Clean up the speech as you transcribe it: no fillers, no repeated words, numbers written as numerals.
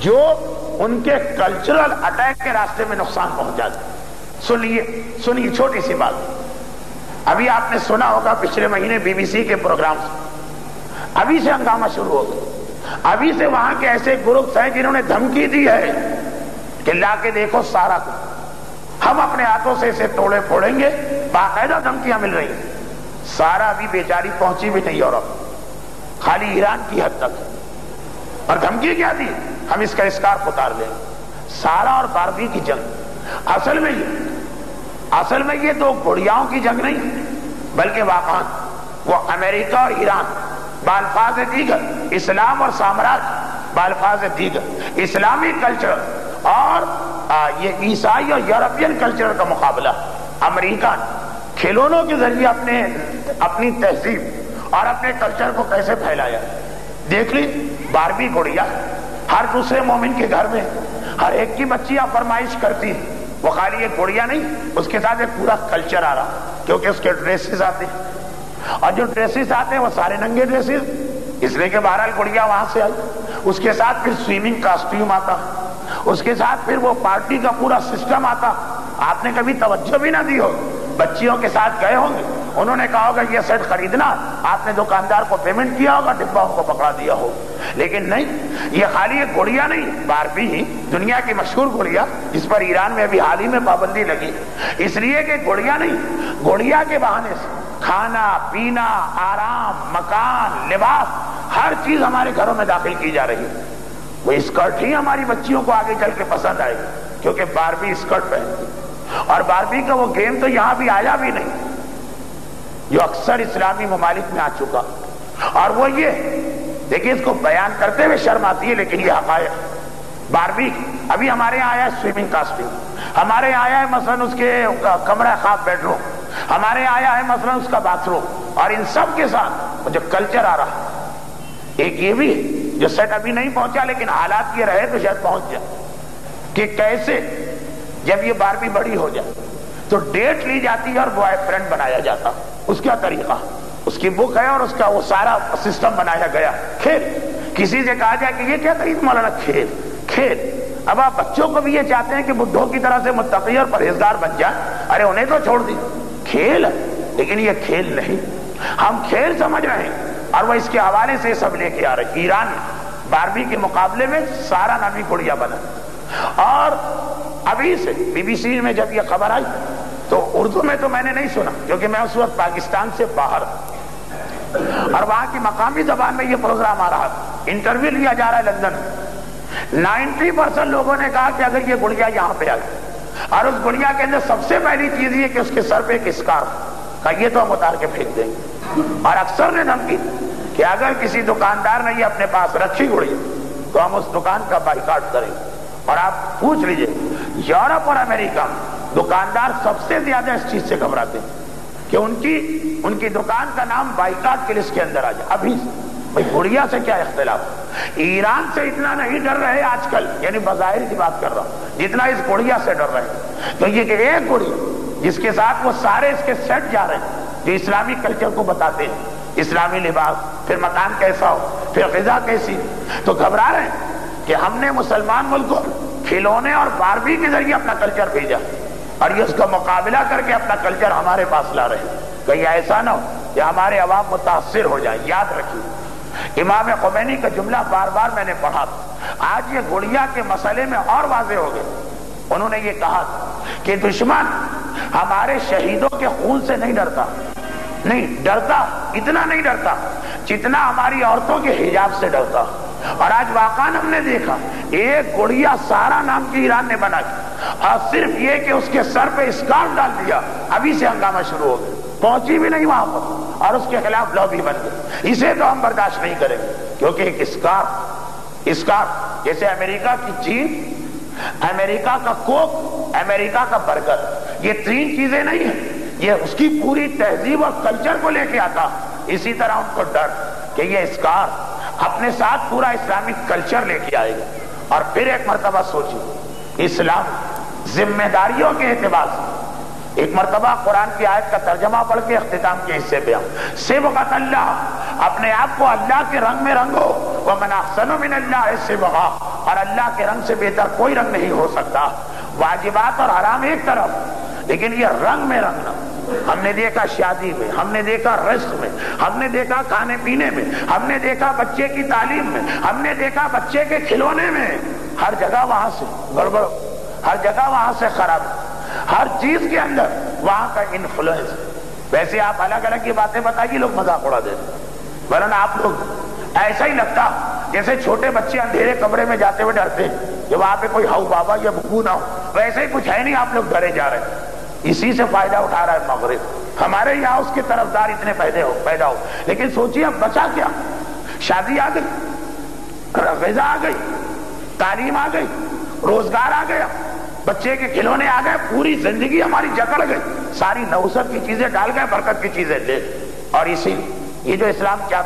جو ان کے cultural attack کے راستے میں نقصان پہنچا دے. سنیے چھوٹی سی بات. ابھی آپ نے سنا ہوگا پچھلے مہینے BBC کے پروگرام سے ابھی سے ہنگامہ شروع ہو گیا. ابھی سے وہاں کے ایسے گروپس ہیں جنہوں نے دھمکی دی ہے کہ لا کے دیکھو سارا کو ہم اپنے ہاتھوں سے اسے توڑے پھوڑیں گے. باقاعدہ دھمکیاں مل رہی ہیں. سارا ابھی بیچاری پہنچی بھی نہیں یورپ, خالی ایران کی حد تک. اور دھمکی کیا دی؟ ہم اس کا اسکارف اتار لیں. سارا اور باربی کی جنگ اصل میں یہ دو گڑیاؤں کی جنگ نہیں, بلکہ واقعا وہ امریکہ اور ایران بالفاظ دیگر, اسلام اور سامراج بالفاظ دیگر, اسلامی کلچر اور یہ عیسائی اور یورپین کلچر کا مقابلہ. امریکہ کھلونوں کے ذریعے اپنی تہذیب اور اپنے کلچر کو کیسے پھیلایا. دیکھ لی باربی گڑیا ہر دوسرے مومن کے گھر میں ہر ایک کی بچیاں فرمائش کرتی. وہ خالی ایک گڑیا نہیں, اس کے ساتھ ایک پورا کلچر آ رہا, کیونکہ اس کے ڈریسز آتے ہیں, اور جو ڈریسز آتے ہیں وہ سارے ننگے ڈریسز, اس لیے کہ بہرحال گڑیا وہاں سے آئی. اس کے ساتھ پھر سوئمنگ کاسٹیوم آتا, اس کے ساتھ پھر وہ پارٹی کا پورا سسٹم آتا. آپ نے کبھی توجہ بھی نہ دی ہو, بچیوں کے ساتھ گئے ہوں گے, انہوں نے کہا ہوگا یہ سیٹ خریدنا, آپ نے دکاندار کو پیمنٹ کیا ہوگا, ڈبہ ان کو پکڑا دیا ہو. لیکن نہیں, یہ خالی ایک گڑیا نہیں, باربی ہی دنیا کی مشہور گڑیا جس پر ایران میں ابھی حال ہی میں پابندی لگی, اس لیے کہ گڑیا نہیں, گڑیا کے بہانے سے کھانا پینا, آرام, مکان, لباس, ہر چیز ہمارے گھروں میں داخل کی جا رہی ہے. وہ اسکرٹ ہی ہماری بچیوں کو آگے چل کے پسند آئے گی, کیونکہ باربی اسکرٹ پہنتی. اور باربی کا وہ گیم تو یہاں بھی آیا بھی نہیں, جو اکثر اسلامی ممالک میں آ چکا. اور وہ یہ دیکھیے, اس کو بیان کرتے ہوئے شرم آتی ہے, لیکن یہ حقائق. باربی ابھی ہمارے یہاں آیا ہے سوئمنگ کاسٹیوم, ہمارے یہاں آیا ہے مثلا اس کے کمرہ خواب بیڈ روم, ہمارے یہاں آیا ہے مثلا اس کا باتھ روم. اور ان سب کے ساتھ جو کلچر آ رہا, ایک یہ بھی جو سیٹ ابھی نہیں پہنچا, لیکن حالات یہ رہے تو شاید پہنچ جائے, کہ کیسے جب یہ باربی بڑی ہو جائے تو ڈیٹ لی جاتی ہے اور بوائے فرینڈ بنایا جاتا. اس کا طریقہ, اس کی بک ہے اور اس کا وہ سارا سسٹم بنایا گیا. کھیل, کسی سے کہا جائے کہ یہ کیا طریق مولانا, کھیل. اب آپ بچوں کو بھی یہ چاہتے ہیں کہ بدھوں کی طرح سے متقی اور پرہیزگار بن جائیں, ارے انہیں تو چھوڑ دی, کھیل ہے. لیکن یہ کھیل نہیں, ہم کھیل سمجھ رہے ہیں, اور وہ اس کے حوالے سے سب لے کے آ رہے. ایران باربی کے مقابلے میں سارا نامی گڑیا بنا. اور ابھی سے BBC میں جب یہ خبر آئی تو اردو میں تو میں نے نہیں سنا, کیونکہ میں اس وقت پاکستان سے باہر, اور وہاں کی مقامی زبان میں یہ پروگرام آ رہا تھا. انٹرویو لیا جا رہا ہے لندن. 90% لوگوں نے کہا کہ اگر یہ گڑیا یہاں پہ آئی, اور اس گڑیا کے اندر سب سے پہلی چیز یہ کہ اس کے سر پہ ایک اسکارف, کہا یہ تو ہم اتار کے پھینک دیں گے. اور اکثر نے دھمکی کہ اگر کسی دکاندار نے یہ اپنے پاس رکھی گڑیا تو ہم اس دکان کا بائیکاٹ کریں گے. اور آپ پوچھ لیجئے, یورپ اور امریکہ دکاندار سب سے زیادہ اس چیز سے گھبراتے ہیں کہ ان کی دکان کا نام بائیکاٹ کی لسٹ کے اندر آ جائے. ابھی بھائی گڑیا سے کیا اختلاف, ایران سے اتنا نہیں ڈر رہے آج کل, یعنی بظاہر کی بات کر رہا ہوں, جتنا اس گڑیا سے ڈر رہے. تو یہ کہ ایک گڑی جس کے ساتھ وہ سارے اس کے سیٹ جا رہے ہیں جو اسلامی کلچر کو بتاتے ہیں, اسلامی لباس, پھر مکان کیسا ہو, پھر غذا کیسی, تو گھبرا رہے ہیں کہ ہم نے مسلمان ملک کو کھلونے اور باربی کے ذریعے اپنا کلچر بھیجا, اور یہ اس کا مقابلہ کر کے اپنا کلچر ہمارے پاس لا رہے ہیں. کہیں ایسا نہ ہو کہ ہمارے عوام متاثر ہو جائیں. یاد رکھیے, امام خمینی کا جملہ بار بار میں نے پڑھا تھا, آج یہ گڑیا کے مسئلے میں اور واضح ہو گئے. انہوں نے یہ کہا کہ دشمن ہمارے شہیدوں کے خون سے نہیں ڈرتا, نہیں ڈرتا, اتنا نہیں ڈرتا جتنا ہماری عورتوں کے حجاب سے ڈرتا. اور آج واقعا ہم نے دیکھا ایک گڑیا سارا نام کی ایران نے بنا کی, اور صرف یہ کہ اس کے سر پہ اسکارف ڈال دیا, ابھی سے ہنگامہ شروع ہو گیا. پہنچی بھی نہیں وہاں پر, اور اس کے خلاف لابی بن گئی. اسے تو ہم برداشت نہیں کریں گے, کیونکہ ایک اسکارف جیسے امریکہ کی چین, امریکہ کا کوک, امریکہ کا برگر, یہ تین چیزیں نہیں ہیں, یہ اس کی پوری تہذیب اور کلچر کو لے کے آتا. اسی طرح ان کو ڈر کہ یہ اسکارف اپنے ساتھ پورا اسلامک کلچر لے کے آئے گا. اور پھر ایک مرتبہ سوچیے, اسلام ذمہ داریوں کے اعتبار سے ایک مرتبہ قرآن کی آیت کا ترجمہ پڑھ کے اختتام کے حصے پہ ہم صبغۃ اللہ, اپنے آپ کو اللہ کے رنگ میں رنگو, ومن احسن من اللہ صبغہ, اور اللہ کے رنگ سے بہتر کوئی رنگ نہیں ہو سکتا. واجبات اور حرام ایک طرف، لیکن یہ رنگ میں رنگنا. ہم نے دیکھا شادی میں، ہم نے دیکھا رزق میں، ہم نے دیکھا کھانے پینے میں، ہم نے دیکھا بچے کی تعلیم میں، ہم نے دیکھا بچے کے کھلونے میں. ہر جگہ وہاں سے گڑبڑ، ہر جگہ وہاں سے خراب، ہر چیز کے اندر وہاں کا انفلوئنس. ویسے آپ الگ الگ کی باتیں بتائیے، لوگ مذاق اڑا دیتے، ورنہ آپ لوگ ایسا ہی لگتا جیسے چھوٹے بچے اندھیرے کمرے میں جاتے ہوئے ڈرتے کہ وہاں پہ کوئی ہاؤ بابا یا بھگو نہ ہو. ویسے ہی کچھ ہے نہیں، آپ لوگ ڈرے جا رہے ہیں. اسی سے فائدہ اٹھا رہا ہے مغرب. ہمارے یہاں اس کے طرفدار اتنے پیدا ہو، لیکن سوچیے اب بچا کیا؟ شادی آ گئی، غذا آ گئی، تعلیم آ گئی، روزگار آ گیا، بچے کے کھلونے آ گئے، پوری زندگی ہماری جکڑ گئی. ساری نوسط کی چیزیں ڈال گئے، برکت کی چیزیں لے. اور اسی یہ جو اسلام کیا